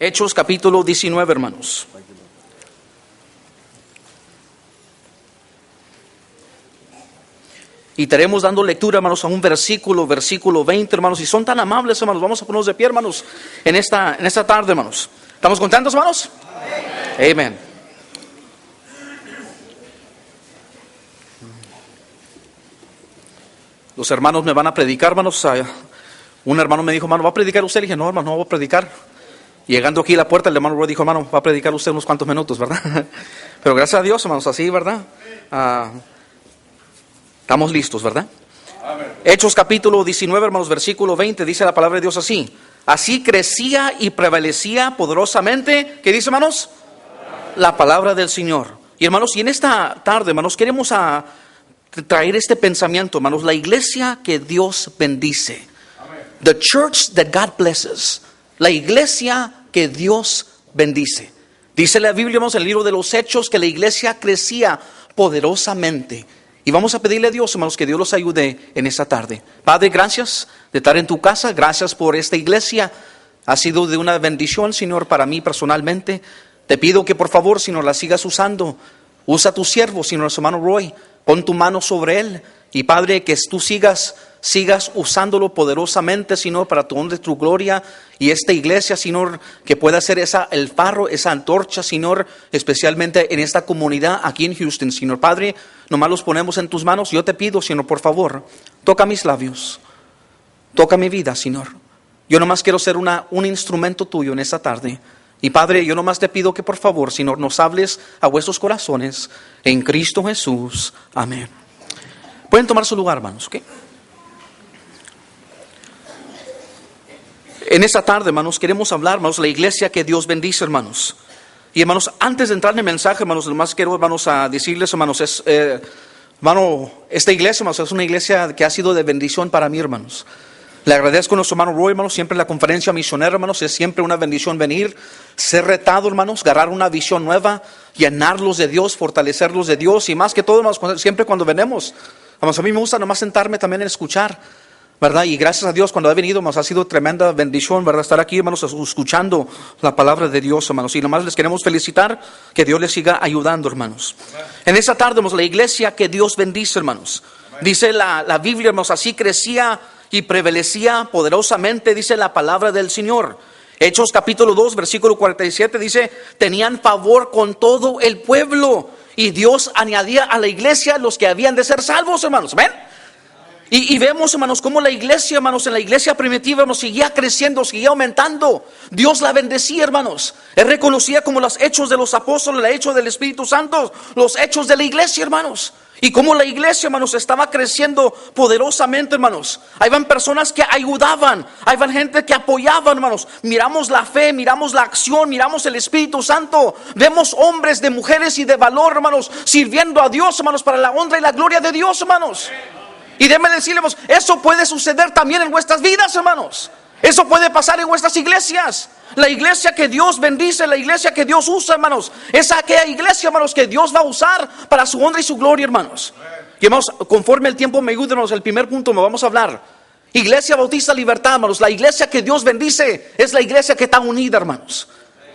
Hechos capítulo 19, hermanos. Y estaremos dando lectura, hermanos, a un versículo 20, hermanos. Y son tan amables, hermanos. Vamos a ponernos de pie, hermanos, en esta tarde, hermanos. ¿Estamos contentos, hermanos? Amén. Los hermanos me van a predicar, hermanos. Un hermano me dijo, hermano, ¿va a predicar usted? Le dije, no, hermano, no voy a predicar. Llegando aquí a la puerta, el hermano Roy dijo, hermano, va a predicar usted unos cuantos minutos, ¿verdad? Pero gracias a Dios, hermanos, así, ¿verdad? Estamos listos, ¿verdad? Amén. Hechos capítulo 19, hermanos, versículo 20, dice la palabra de Dios así. Así crecía y prevalecía poderosamente, ¿qué dice, hermanos? La palabra del Señor. Y hermanos, y en esta tarde, hermanos, queremos traer este pensamiento, hermanos, la iglesia que Dios bendice. Amén. The church that God blesses. La iglesia que Dios bendice. Dice la Biblia, hermanos, en el libro de los Hechos, que la iglesia crecía poderosamente. Y vamos a pedirle a Dios, hermanos, que Dios los ayude en esta tarde. Padre, gracias de estar en tu casa. Gracias por esta iglesia. Ha sido de una bendición, Señor, para mí personalmente. Te pido que por favor, Señor, la sigas usando. Usa a tu siervo, Señor, nuestro hermano Roy. Pon tu mano sobre él. Y Padre, que tú sigas usándolo poderosamente, Señor, para tu honra y tu gloria. Y esta iglesia, Señor, que pueda ser el faro, esa antorcha, Señor, especialmente en esta comunidad aquí en Houston, Señor. Padre, nomás los ponemos en tus manos. Yo te pido, Señor, por favor, toca mis labios. Toca mi vida, Señor. Yo nomás quiero ser un instrumento tuyo en esta tarde. Y Padre, yo nomás te pido que por favor, Señor, nos hables a vuestros corazones. En Cristo Jesús. Amén. Pueden tomar su lugar, hermanos, ¿ok? En esta tarde, hermanos, queremos hablar, hermanos, la iglesia que Dios bendice, hermanos. Y hermanos, antes de entrar en el mensaje, hermanos, lo más quiero, hermanos, a decirles, hermanos, hermano, esta iglesia, hermanos, es una iglesia que ha sido de bendición para mí, hermanos. Le agradezco a nuestro hermano Roy, hermanos, siempre en la conferencia misionera, hermanos, es siempre una bendición venir, ser retado, hermanos, agarrar una visión nueva, llenarlos de Dios, fortalecerlos de Dios, y más que todo, hermanos, siempre cuando venimos, hermanos, a mí me gusta nomás sentarme también en escuchar, ¿verdad? Y gracias a Dios cuando ha venido, hermanos, ha sido tremenda bendición, ¿verdad? Estar aquí, hermanos, escuchando la palabra de Dios, hermanos. Y nomás les queremos felicitar, que Dios les siga ayudando, hermanos. En esta tarde, hermanos, la iglesia que Dios bendice, hermanos. Dice la Biblia, hermanos, así crecía y prevalecía poderosamente, dice la palabra del Señor. Hechos capítulo 2, versículo 47, dice, tenían favor con todo el pueblo. Y Dios añadía a la iglesia los que habían de ser salvos, hermanos. ¿Ven? Y vemos, hermanos, cómo la iglesia, hermanos, en la iglesia primitiva, hermanos, seguía creciendo, seguía aumentando. Dios la bendecía, hermanos. Es reconocida como los hechos de los apóstoles, los hechos del Espíritu Santo, los hechos de la iglesia, hermanos. Y como la iglesia, hermanos, estaba creciendo poderosamente, hermanos. Ahí van personas que ayudaban, ahí van gente que apoyaban, hermanos. Miramos la fe, miramos la acción, miramos el Espíritu Santo. Vemos hombres, de mujeres y de valor, hermanos, sirviendo a Dios, hermanos, para la honra y la gloria de Dios, hermanos. Y déjenme decirles, eso puede suceder también en vuestras vidas, hermanos. Eso puede pasar en vuestras iglesias. La iglesia que Dios bendice, la iglesia que Dios usa, hermanos, es aquella iglesia, hermanos, que Dios va a usar para su honra y su gloria, hermanos. Y hermanos, conforme el tiempo me ayude, hermanos, el primer punto me vamos a hablar. Iglesia Bautista Libertad, hermanos. La iglesia que Dios bendice es la iglesia que está unida, hermanos.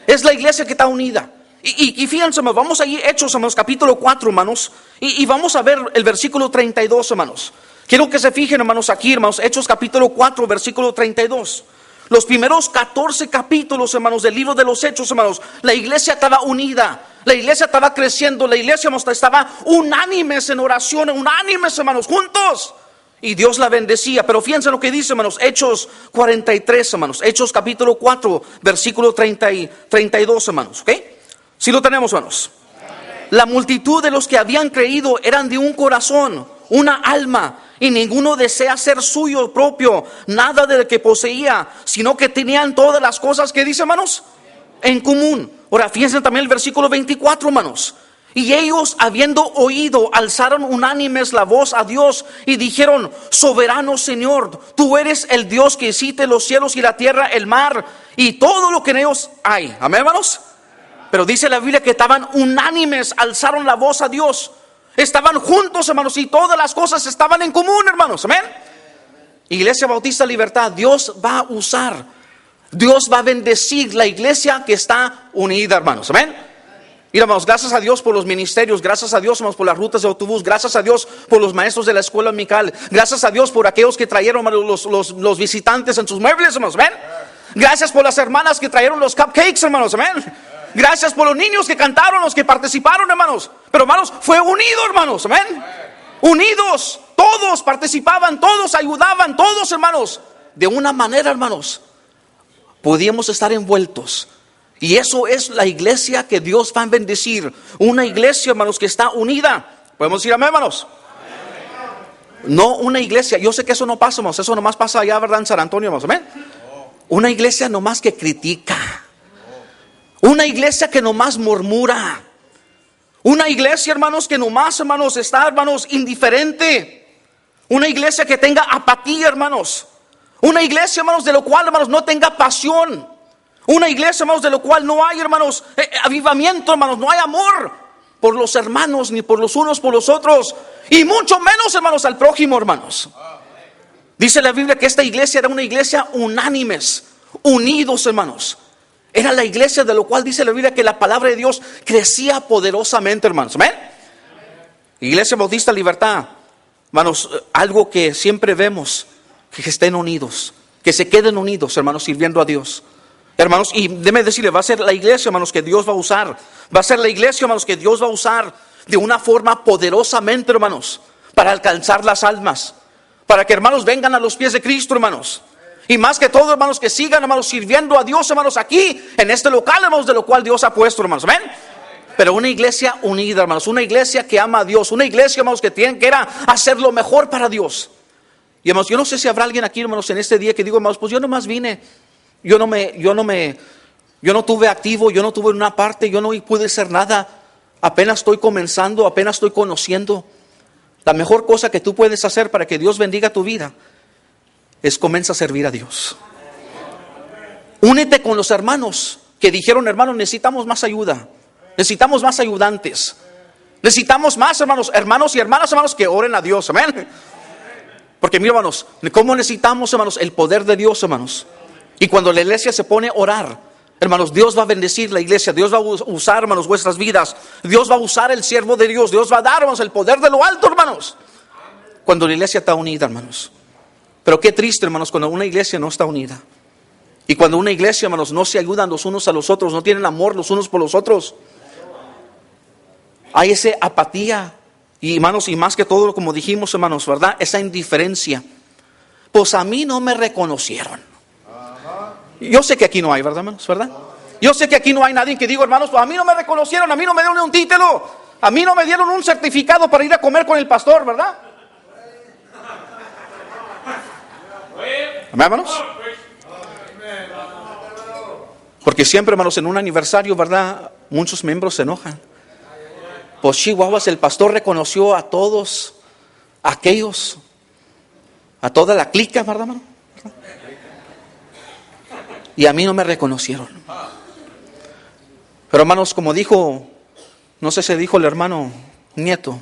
Es la iglesia que está unida. Y fíjense, hermanos, vamos a ir Hechos, hermanos, capítulo 4, hermanos. Y vamos a ver el versículo 32, hermanos. Quiero que se fijen, hermanos, aquí, hermanos, Hechos capítulo 4, versículo 32. Los primeros 14 capítulos, hermanos, del libro de los Hechos, hermanos, la iglesia estaba unida, la iglesia estaba creciendo, la iglesia, hermanos, estaba unánimes en oración, unánimes, hermanos, juntos. Y Dios la bendecía. Pero fíjense lo que dice, hermanos, Hechos 43, hermanos, Hechos capítulo 4, versículo 32, hermanos, ¿ok? Sí lo tenemos, hermanos. La multitud de los que habían creído eran de un corazón, una alma, y ninguno desea ser suyo propio, nada de lo que poseía, sino que tenían todas las cosas que dice, hermanos, en común. Ahora, fíjense también el versículo 24, hermanos. Y ellos, habiendo oído, alzaron unánimes la voz a Dios y dijeron, soberano Señor, tú eres el Dios que hiciste los cielos y la tierra, el mar y todo lo que en ellos hay. Amén, hermanos. Pero dice la Biblia que estaban unánimes, alzaron la voz a Dios. Estaban juntos, hermanos, y todas las cosas estaban en común, hermanos. Amén. Iglesia Bautista Libertad, Dios va a usar Dios va a bendecir la iglesia que está unida, hermanos. Amén. Mira, hermanos, gracias a Dios por los ministerios, gracias a Dios, hermanos, por las rutas de autobús, gracias a Dios por los maestros de la escuela dominical, gracias a Dios por aquellos que trajeron, hermanos, los visitantes en sus muebles, hermanos. Amén. Gracias por las hermanas que trajeron los cupcakes, hermanos. Amén. Gracias por los niños que cantaron, los que participaron, hermanos. Pero, hermanos, fue unido, hermanos. Amén. Unidos, todos participaban, todos ayudaban, todos, hermanos. De una manera, hermanos, podíamos estar envueltos. Y eso es la iglesia que Dios va a bendecir. Una iglesia, hermanos, que está unida. ¿Podemos decir amén, hermanos? No una iglesia, yo sé que eso no pasa, hermanos. Eso nomás pasa allá, ¿verdad? En San Antonio, hermanos. Amén. Una iglesia nomás que critica. Una iglesia que nomás murmura. Una iglesia, hermanos, que nomás, hermanos, está, hermanos, indiferente. Una iglesia que tenga apatía, hermanos. Una iglesia, hermanos, de lo cual, hermanos, no tenga pasión. Una iglesia, hermanos, de lo cual no hay, hermanos, avivamiento, hermanos. No hay amor por los hermanos, ni por los unos por los otros. Y mucho menos, hermanos, al prójimo, hermanos. Dice la Biblia que esta iglesia era una iglesia unánimes, unidos, hermanos. Era la iglesia de lo cual dice la Biblia que la palabra de Dios crecía poderosamente, hermanos. ¿Amén? Iglesia Bautista Libertad, hermanos, algo que siempre vemos, que estén unidos, que se queden unidos, hermanos, sirviendo a Dios. Hermanos, y déjeme decirle, va a ser la iglesia, hermanos, que Dios va a usar. Va a ser la iglesia, hermanos, que Dios va a usar de una forma poderosamente, hermanos, para alcanzar las almas. Para que, hermanos, vengan a los pies de Cristo, hermanos. Y más que todo, hermanos, que sigan, hermanos, sirviendo a Dios, hermanos, aquí, en este local, hermanos, de lo cual Dios ha puesto, hermanos. Amén. Pero una iglesia unida, hermanos. Una iglesia que ama a Dios. Una iglesia, hermanos, que quiera hacer lo mejor para Dios. Y, hermanos, yo no sé si habrá alguien aquí, hermanos, en este día que digo, hermanos, pues yo nomás vine. Yo no tuve activo, yo no tuve una parte, yo no pude hacer nada. Apenas estoy comenzando, apenas estoy conociendo. La mejor cosa que tú puedes hacer para que Dios bendiga tu vida es comienza a servir a Dios. Únete con los hermanos que dijeron, hermanos, necesitamos más ayuda. Necesitamos más ayudantes. Necesitamos más, hermanos y hermanas, hermanos, que oren a Dios. Amén. Porque mira, hermanos, ¿cómo necesitamos, hermanos, el poder de Dios, hermanos? Y cuando la iglesia se pone a orar, hermanos, Dios va a bendecir la iglesia. Dios va a usar, hermanos, vuestras vidas. Dios va a usar el siervo de Dios. Dios va a dar, hermanos, el poder de lo alto, hermanos. Cuando la iglesia está unida, hermanos. Pero qué triste, hermanos, cuando una iglesia no está unida. Y cuando una iglesia, hermanos, no se ayudan los unos a los otros, no tienen amor los unos por los otros. Hay esa apatía. Y, hermanos, y más que todo, como dijimos, hermanos, ¿verdad? Esa indiferencia. Pues a mí no me reconocieron. Yo sé que aquí no hay, ¿verdad, hermanos? ¿Verdad? Yo sé que aquí no hay nadie que diga, hermanos, pues a mí no me reconocieron, a mí no me dieron un título, a mí no me dieron un certificado para ir a comer con el pastor, ¿verdad? ¿Amén, hermanos? Porque siempre, hermanos, en un aniversario, ¿verdad? Muchos miembros se enojan. Pues chihuahuas, el pastor reconoció a todos aquellos, a toda la clica, ¿verdad, hermano? Y a mí no me reconocieron. Pero, hermanos, como dijo, no sé si dijo el hermano Nieto,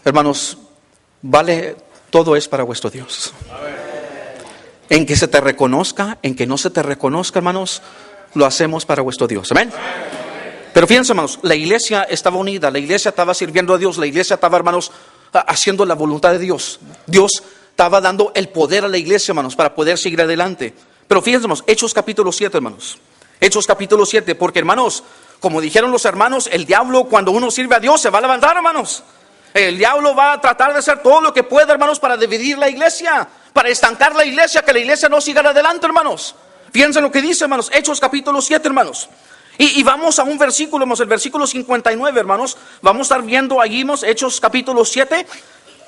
hermanos, vale, todo es para vuestro Dios. En que se te reconozca, en que no se te reconozca, hermanos, lo hacemos para vuestro Dios. Amén. Pero fíjense, hermanos, la iglesia estaba unida, la iglesia estaba sirviendo a Dios, la iglesia estaba, hermanos, haciendo la voluntad de Dios. Dios estaba dando el poder a la iglesia, hermanos, para poder seguir adelante. Pero fíjense, hermanos, Hechos capítulo 7, hermanos. Hechos capítulo 7, porque, hermanos, como dijeron los hermanos, el diablo cuando uno sirve a Dios se va a levantar, hermanos. El diablo va a tratar de hacer todo lo que pueda, hermanos, para dividir la iglesia, para estancar la iglesia, que la iglesia no siga adelante, hermanos. Fíjense lo que dice, hermanos, Hechos capítulo 7, hermanos. Y vamos a un versículo, hermanos, el versículo 59, hermanos. Vamos a estar viendo allí, hermanos, Hechos capítulo 7.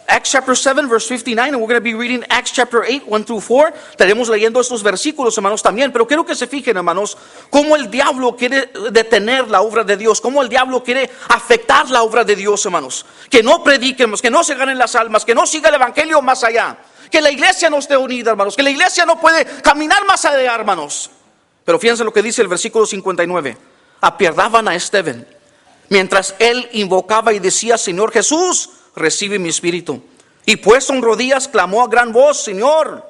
Acts chapter 7, verse 59, and we're going to be reading Acts chapter 8, 1 through 4. Estaremos leyendo estos versículos, hermanos, también. Pero quiero que se fijen, hermanos, cómo el diablo quiere detener la obra de Dios, cómo el diablo quiere afectar la obra de Dios, hermanos. Que no prediquemos, que no se ganen las almas, que no siga el evangelio más allá. Que la iglesia no esté unida, hermanos. Que la iglesia no puede caminar más allá, hermanos. Pero fíjense lo que dice el versículo 59. Apierdaban a Esteban, mientras él invocaba y decía, Señor Jesús, recibe mi espíritu. Y puesto en rodillas clamó a gran voz, Señor,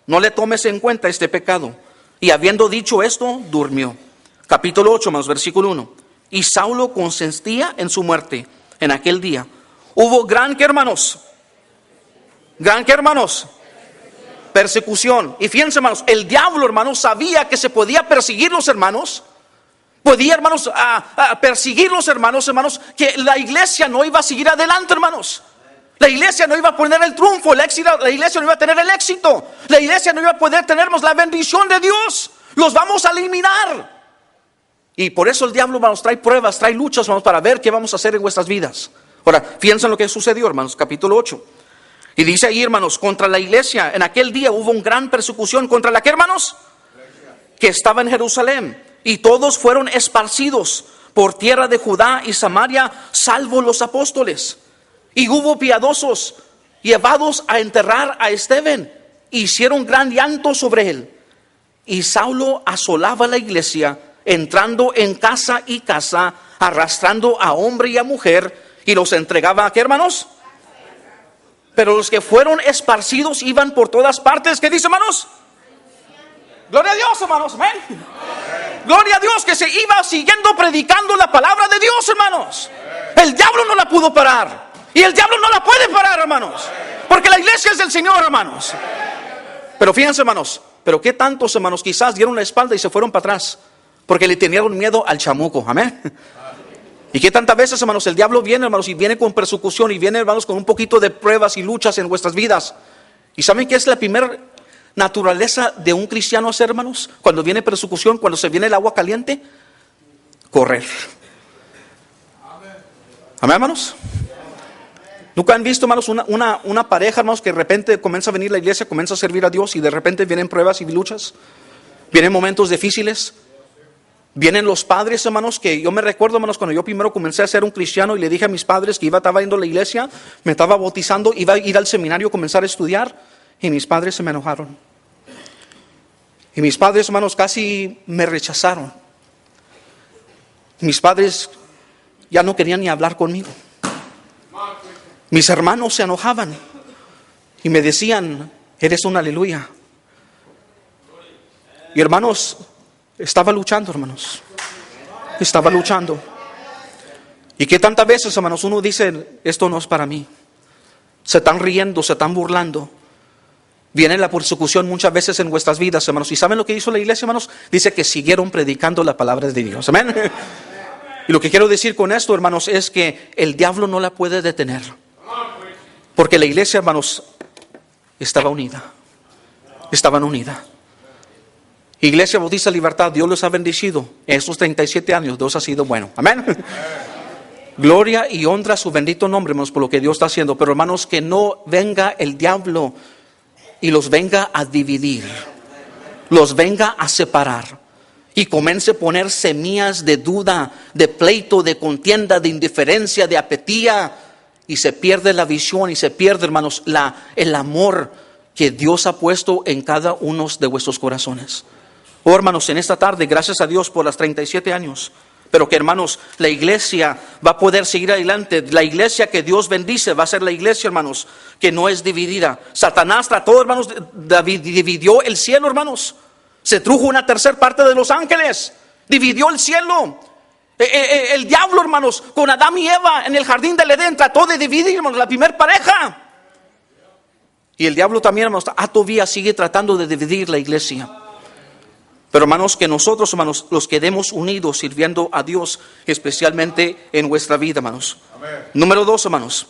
no le tomes en cuenta este pecado. Y habiendo dicho esto, durmió. Capítulo 8, más versículo 1. Y Saulo consentía en su muerte en aquel día. Hubo gran, ¿qué hermanos? Gran, ¿qué hermanos? Persecución. Y fíjense, hermanos, el diablo, hermanos, sabía que se podía perseguir los hermanos. Podía, hermanos, a perseguir los hermanos, que la iglesia no iba a seguir adelante, hermanos. La iglesia no iba a poner el triunfo, el éxito, la iglesia no iba a tener el éxito. La iglesia no iba a poder tener la bendición de Dios. Los vamos a eliminar. Y por eso el diablo, hermanos, trae pruebas, trae luchas, hermanos, para ver qué vamos a hacer en vuestras vidas. Ahora, fíjense en lo que sucedió, hermanos, capítulo 8. Y dice ahí, hermanos, contra la iglesia, en aquel día hubo una gran persecución. ¿Contra la qué, hermanos? Que estaba en Jerusalén. Y todos fueron esparcidos por tierra de Judá y Samaria, salvo los apóstoles. Y hubo piadosos llevados a enterrar a Esteban. Hicieron gran llanto sobre él. Y Saulo asolaba la iglesia, entrando en casa y casa, arrastrando a hombre y a mujer, y los entregaba a qué, hermanos. Pero los que fueron esparcidos iban por todas partes. ¿Qué dice, hermanos? Gloria a Dios, hermanos, amén. Gloria a Dios, que se iba siguiendo predicando la palabra de Dios, hermanos. El diablo no la pudo parar. Y el diablo no la puede parar, hermanos. Porque la iglesia es del Señor, hermanos. Pero fíjense, hermanos, pero qué tantos, hermanos, quizás dieron la espalda y se fueron para atrás. Porque le tenían miedo al chamuco, amén. Y qué tantas veces, hermanos, el diablo viene, hermanos, y viene con persecución, y viene, hermanos, con un poquito de pruebas y luchas en vuestras vidas. ¿Y saben qué es la primera naturaleza de un cristiano hacer, hermanos? Cuando viene persecución, cuando se viene el agua caliente, correr. Amén, hermanos. ¿Nunca han visto, hermanos, una pareja, hermanos, que de repente comienza a venir a la iglesia, comienza a servir a Dios, y de repente vienen pruebas y luchas? Vienen momentos difíciles. Vienen los padres, hermanos, que yo me recuerdo, hermanos, cuando yo primero comencé a ser un cristiano y le dije a mis padres que estaba yendo a la iglesia, me estaba bautizando, iba a ir al seminario, comenzar a estudiar, y mis padres se me enojaron. Y mis padres, hermanos, casi me rechazaron. Mis padres ya no querían ni hablar conmigo. Mis hermanos se enojaban y me decían, eres un aleluya. Y hermanos, estaba luchando, hermanos. Estaba luchando. Y que tantas veces, hermanos, uno dice, esto no es para mí. Se están riendo, se están burlando. Viene la persecución muchas veces en vuestras vidas, hermanos. ¿Y saben lo que hizo la iglesia, hermanos? Dice que siguieron predicando la palabra de Dios. Amén. Y lo que quiero decir con esto, hermanos, es que el diablo no la puede detener. Porque la iglesia, hermanos, estaba unida. Estaban unida. Iglesia Bautista Libertad, Dios los ha bendecido. En estos 37 años, Dios ha sido bueno. Amén. Gloria y honra a su bendito nombre, hermanos, por lo que Dios está haciendo. Pero, hermanos, que no venga el diablo y los venga a dividir. Los venga a separar. Y comience a poner semillas de duda, de pleito, de contienda, de indiferencia, de apatía. Y se pierde la visión y se pierde, hermanos, el amor que Dios ha puesto en cada uno de vuestros corazones. Oh, hermanos, en esta tarde, gracias a Dios por las 37 años. Pero que, hermanos, la iglesia va a poder seguir adelante. La iglesia que Dios bendice va a ser la iglesia, hermanos, que no es dividida. Satanás trató, hermanos, dividió el cielo, hermanos. Se trujo una tercera parte de los ángeles. Dividió el cielo. El diablo, hermanos, con Adán y Eva en el jardín del Edén trató de dividir, hermanos, la primera pareja. Y el diablo también, hermanos, todavía sigue tratando de dividir la iglesia. Pero, hermanos, que nosotros, hermanos, los quedemos unidos sirviendo a Dios, especialmente en vuestra vida, hermanos. Amén. Número 2, hermanos,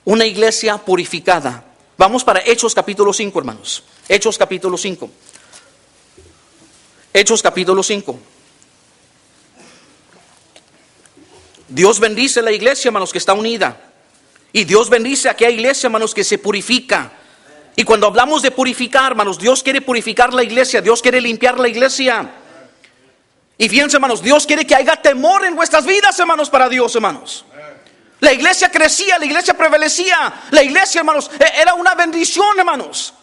una iglesia purificada. Vamos para Hechos capítulo 5, hermanos. Hechos capítulo 5. Hechos capítulo 5. Dios bendice la iglesia, hermanos, que está unida. Y Dios bendice a aquella iglesia, hermanos, que se purifica. Y cuando hablamos de purificar, hermanos, Dios quiere purificar la iglesia. Dios quiere limpiar la iglesia. Y fíjense, hermanos, Dios quiere que haya temor en vuestras vidas, hermanos, para Dios, hermanos. La iglesia crecía, la iglesia prevalecía. La iglesia, hermanos, era una bendición, hermanos.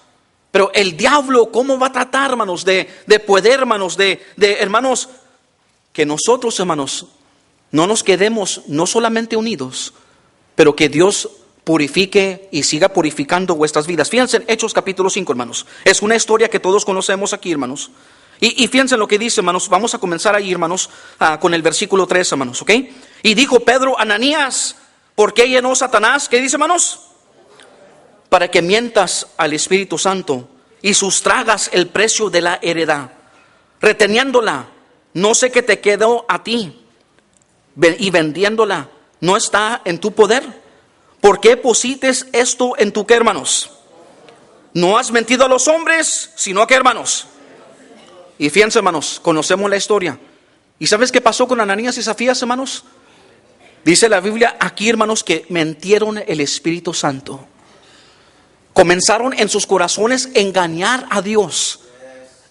Pero el diablo, ¿cómo va a tratar, hermanos, de poder, hermanos, de hermanos, que nosotros, hermanos, no nos quedemos no solamente unidos, pero que Dios purifique y siga purificando vuestras vidas? Fíjense en Hechos capítulo 5, hermanos. Es una historia que todos conocemos aquí, hermanos. Y fíjense en lo que dice, hermanos. Vamos a comenzar ahí, hermanos, con el versículo 3, hermanos, ¿ok? Y dijo Pedro, Ananías, ¿por qué llenó Satanás? ¿Qué dice, hermanos? Para que mientas al Espíritu Santo y sustragas el precio de la heredad, reteniéndola, no sé qué te quedó a ti, y vendiéndola, ¿no está en tu poder? ¿Por qué posites esto en tu qué, hermanos? No has mentido a los hombres, sino a qué, hermanos. Y fíjense, hermanos, conocemos la historia. ¿Y sabes qué pasó con Ananías y Zafías, hermanos? Dice la Biblia aquí, hermanos, que mentieron el Espíritu Santo. Comenzaron en sus corazones a engañar a Dios,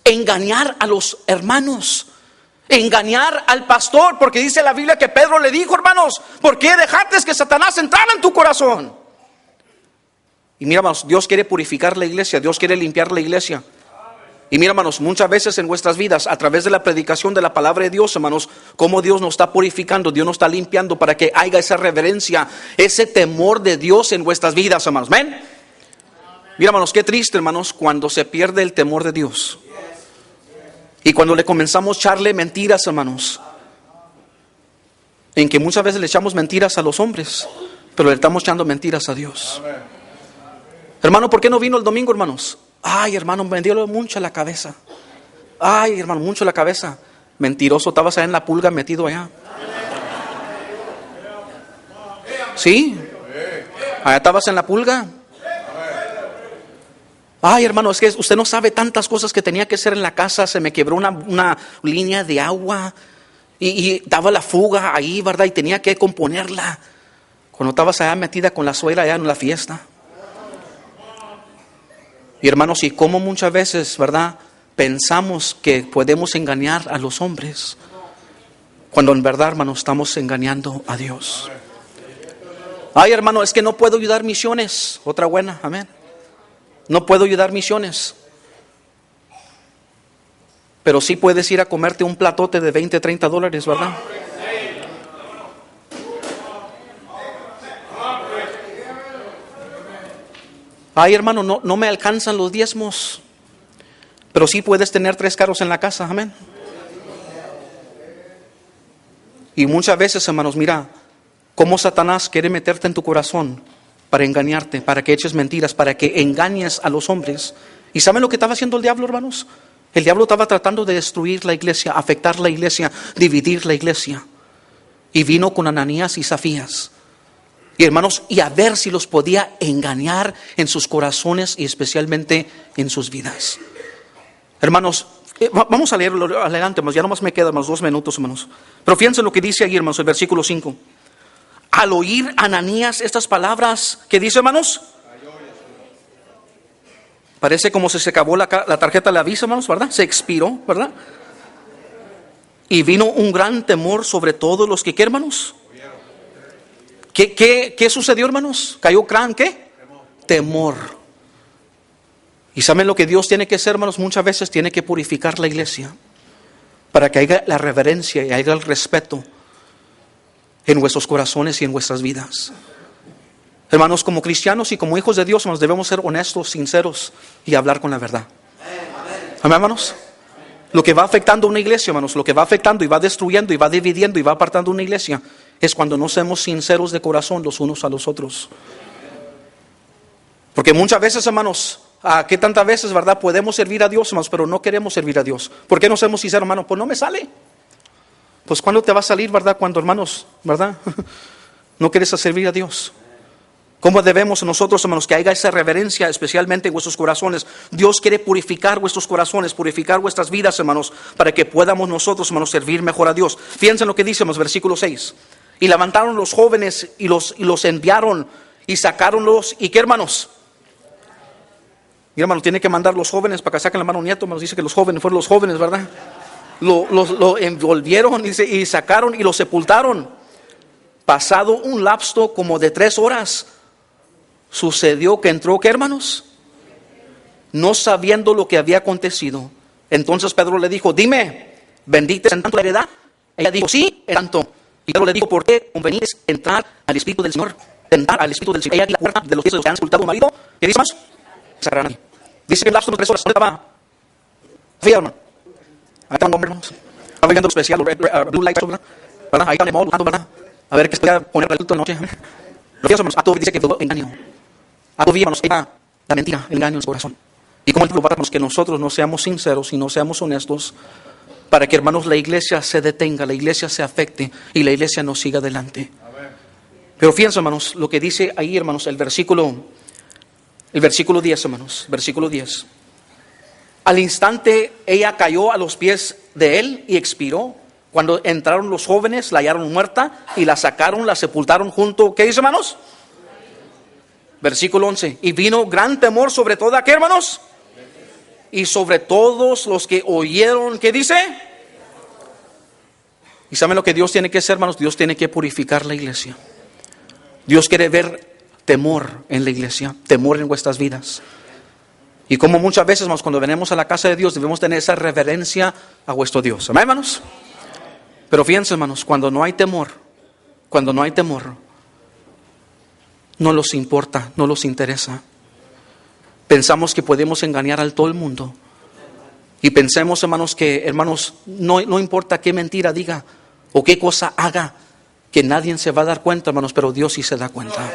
engañar a los hermanos, engañar al pastor, porque dice la Biblia que Pedro le dijo, hermanos, ¿por qué dejaste que Satanás entrara en tu corazón? Y mira, hermanos, Dios quiere purificar la iglesia, Dios quiere limpiar la iglesia. Y mira, hermanos, muchas veces en nuestras vidas, a través de la predicación de la palabra de Dios, hermanos, cómo Dios nos está purificando, Dios nos está limpiando para que haya esa reverencia, ese temor de Dios en nuestras vidas, hermanos. ¿Ven? Mira, hermanos, qué triste, hermanos, cuando se pierde el temor de Dios. Y cuando le comenzamos a echarle mentiras, hermanos, en que muchas veces le echamos mentiras a los hombres, pero le estamos echando mentiras a Dios. Hermano, ¿por qué no vino el domingo, hermanos? Ay, hermano, me dio mucho la cabeza. Ay, hermano, mucho la cabeza. Mentiroso, estabas allá en la pulga metido allá. ¿Sí? Allá estabas en la pulga. Ay, hermano, es que usted no sabe tantas cosas que tenía que hacer en la casa. Se me quebró una línea de agua y daba la fuga ahí, ¿verdad? Y tenía que componerla. Cuando estabas allá metida con la suegra allá en la fiesta. Y hermanos, y como muchas veces, ¿verdad?, pensamos que podemos engañar a los hombres, cuando en verdad, hermanos, estamos engañando a Dios. Ay, hermano, es que no puedo ayudar misiones. Otra buena, amén. No puedo ayudar misiones. Pero sí puedes ir a comerte un platote de $20, $30, ¿verdad? Ay, hermano, no me alcanzan los diezmos, pero sí puedes tener 3 carros en la casa, amén. Y muchas veces, hermanos, mira cómo Satanás quiere meterte en tu corazón para engañarte, para que eches mentiras, para que engañes a los hombres. ¿Y saben lo que estaba haciendo el diablo, hermanos? El diablo estaba tratando de destruir la iglesia, afectar la iglesia, dividir la iglesia. Y vino con Ananías y Zafías. Y hermanos, y a ver si los podía engañar en sus corazones y especialmente en sus vidas. Hermanos, vamos a leerlo adelante, hermanos. Ya nomás me quedan más 2 minutos, hermanos. Pero fíjense lo que dice ahí, hermanos, el versículo 5. Al oír Ananías estas palabras, ¿qué dice, hermanos? Parece como si se acabó la tarjeta de la visa, hermanos, ¿verdad? Se expiró, ¿verdad? Y vino un gran temor sobre todos los que, ¿qué, hermanos? ¿Qué sucedió, hermanos? ¿Cayó gran qué? Temor. Y saben lo que Dios tiene que hacer, hermanos, muchas veces tiene que purificar la iglesia para que haya la reverencia y haya el respeto en vuestros corazones y en vuestras vidas. Hermanos, como cristianos y como hijos de Dios, hermanos, debemos ser honestos, sinceros y hablar con la verdad. Amén, hermanos. Lo que va afectando una iglesia, hermanos, lo que va afectando y va destruyendo y va dividiendo y va apartando una iglesia es cuando no somos sinceros de corazón los unos a los otros. Porque muchas veces, hermanos, ¿qué tantas veces, verdad? Podemos servir a Dios, hermanos, pero no queremos servir a Dios. ¿Por qué no somos sinceros, hermanos? Pues no me sale. Pues ¿cuándo te va a salir, verdad? Cuando, hermanos, verdad, no quieres servir a Dios. ¿Cómo debemos nosotros, hermanos, que haya esa reverencia, especialmente en vuestros corazones? Dios quiere purificar vuestros corazones, purificar vuestras vidas, hermanos, para que podamos nosotros, hermanos, servir mejor a Dios. Fíjense en lo que dice, hermanos, versículo 6. Y levantaron los jóvenes y los enviaron y sacaronlos. ¿Y qué, hermanos? Mira, hermano, tiene que mandar los jóvenes para que saquen la mano nieto. Hermanos, dice que los jóvenes fueron los jóvenes, ¿verdad? Lo envolvieron y sacaron y lo sepultaron. Pasado un lapso como de 3 horas, sucedió que entró, ¿qué, hermanos? No sabiendo lo que había acontecido. Entonces Pedro le dijo, dime, ¿vendiste en tanto la heredad? Ella dijo, sí, en tanto. Y Pedro le dijo, ¿por qué convenís entrar al Espíritu del Señor? Entrar al Espíritu del Señor. Ella aquí la puerta de los pies de los que han sepultado a un marido. ¿Qué dice más? Sacarán. Dice que en lapso de 3 horas, ¿dónde estaba? Fíjate, hermano. Ahí están, hermanos. Están viendo lo especial, Blue Light, ¿verdad? Ahí están de modo, ¿verdad? A ver, que estoy a poner el culto de noche. Lo que hermanos, a todo dice que todo engaño. A todo hermanos, la mentira, el engaño en su corazón. Y como el diablo, hermanos, que nosotros no seamos sinceros y no seamos honestos, para que, hermanos, la iglesia se detenga, la iglesia se afecte y la iglesia no siga adelante. Pero fíjense, hermanos, lo que dice ahí, hermanos, el versículo 10, hermanos, versículo 10. Al instante ella cayó a los pies de él y expiró. Cuando entraron los jóvenes, la hallaron muerta y la sacaron, la sepultaron junto. ¿Qué dice, hermanos? Versículo 11. Y vino gran temor sobre toda, ¿qué, hermanos? Y sobre todos los que oyeron, ¿qué dice? ¿Y saben lo que Dios tiene que hacer, hermanos? Dios tiene que purificar la iglesia. Dios quiere ver temor en la iglesia, temor en vuestras vidas. Y como muchas veces, hermanos, cuando venimos a la casa de Dios, debemos tener esa reverencia a vuestro Dios. ¿Amén, hermanos? Pero fíjense, hermanos, cuando no hay temor, no los importa, no los interesa. Pensamos que podemos engañar a todo el mundo. Y pensemos, hermanos, que, hermanos, no importa qué mentira diga o qué cosa haga, que nadie se va a dar cuenta, hermanos, pero Dios sí se da cuenta.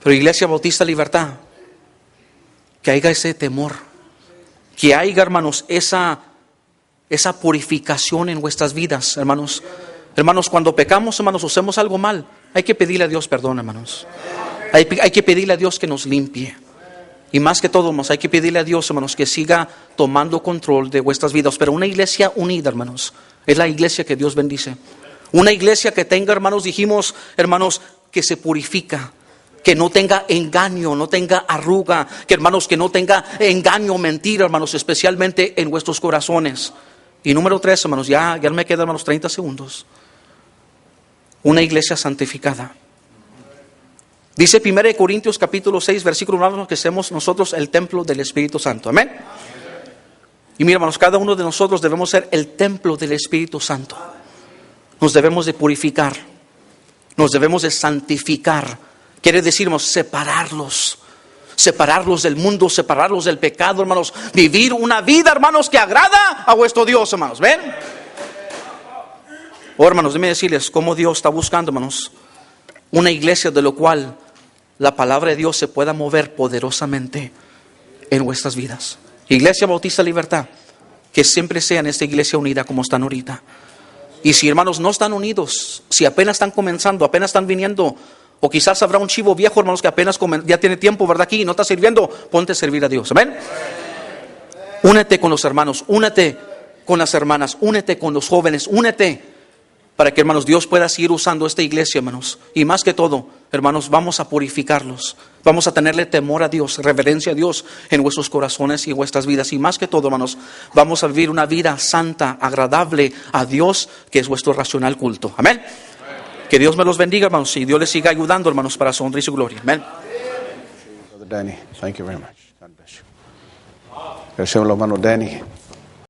Pero Iglesia Bautista Libertad, que haya ese temor, que haya, hermanos, esa purificación en vuestras vidas, hermanos. Hermanos, cuando pecamos, hermanos, hacemos algo mal, hay que pedirle a Dios perdón, hermanos. Hay que pedirle a Dios que nos limpie. Y más que todo, hermanos, hay que pedirle a Dios, hermanos, que siga tomando control de vuestras vidas. Pero una iglesia unida, hermanos, es la iglesia que Dios bendice. Una iglesia que tenga, hermanos, dijimos, hermanos, que se purifica, que no tenga engaño, no tenga arruga, que, hermanos, que no tenga engaño, mentira, hermanos, especialmente en vuestros corazones. Y número 3, hermanos, ya me quedan, hermanos, 30 segundos. Una iglesia santificada. Dice 1 Corintios capítulo 6, versículo 1, que seamos nosotros el templo del Espíritu Santo. Amén. Y mira, hermanos, cada uno de nosotros debemos ser el templo del Espíritu Santo. Nos debemos de purificar, nos debemos de santificar. Quiere decir, hermanos, separarlos del mundo, separarlos del pecado, hermanos. Vivir una vida, hermanos, que agrada a vuestro Dios, hermanos. ¿Ven? Oh, hermanos, déjenme decirles cómo Dios está buscando, hermanos, una iglesia de lo cual la palabra de Dios se pueda mover poderosamente en vuestras vidas. Iglesia Bautista Libertad, que siempre sean esta iglesia unida como están ahorita. Y si, hermanos, no están unidos, si apenas están comenzando, apenas están viniendo, o quizás habrá un chivo viejo, hermanos, que apenas ya tiene tiempo, ¿verdad? Aquí y no está sirviendo, ponte a servir a Dios. Amén. Únete con los hermanos, únete con las hermanas, únete con los jóvenes, únete. Para que, hermanos, Dios pueda seguir usando esta iglesia, hermanos. Y más que todo, hermanos, vamos a purificarlos. Vamos a tenerle temor a Dios, reverencia a Dios en vuestros corazones y en vuestras vidas. Y más que todo, hermanos, vamos a vivir una vida santa, agradable a Dios, que es vuestro racional culto. Amén. Que Dios me los bendiga, hermanos, y Dios les siga ayudando, hermanos, para su honra y su gloria. Amén. Danny, thank you very much. God bless you. Gracias, hermano Danny.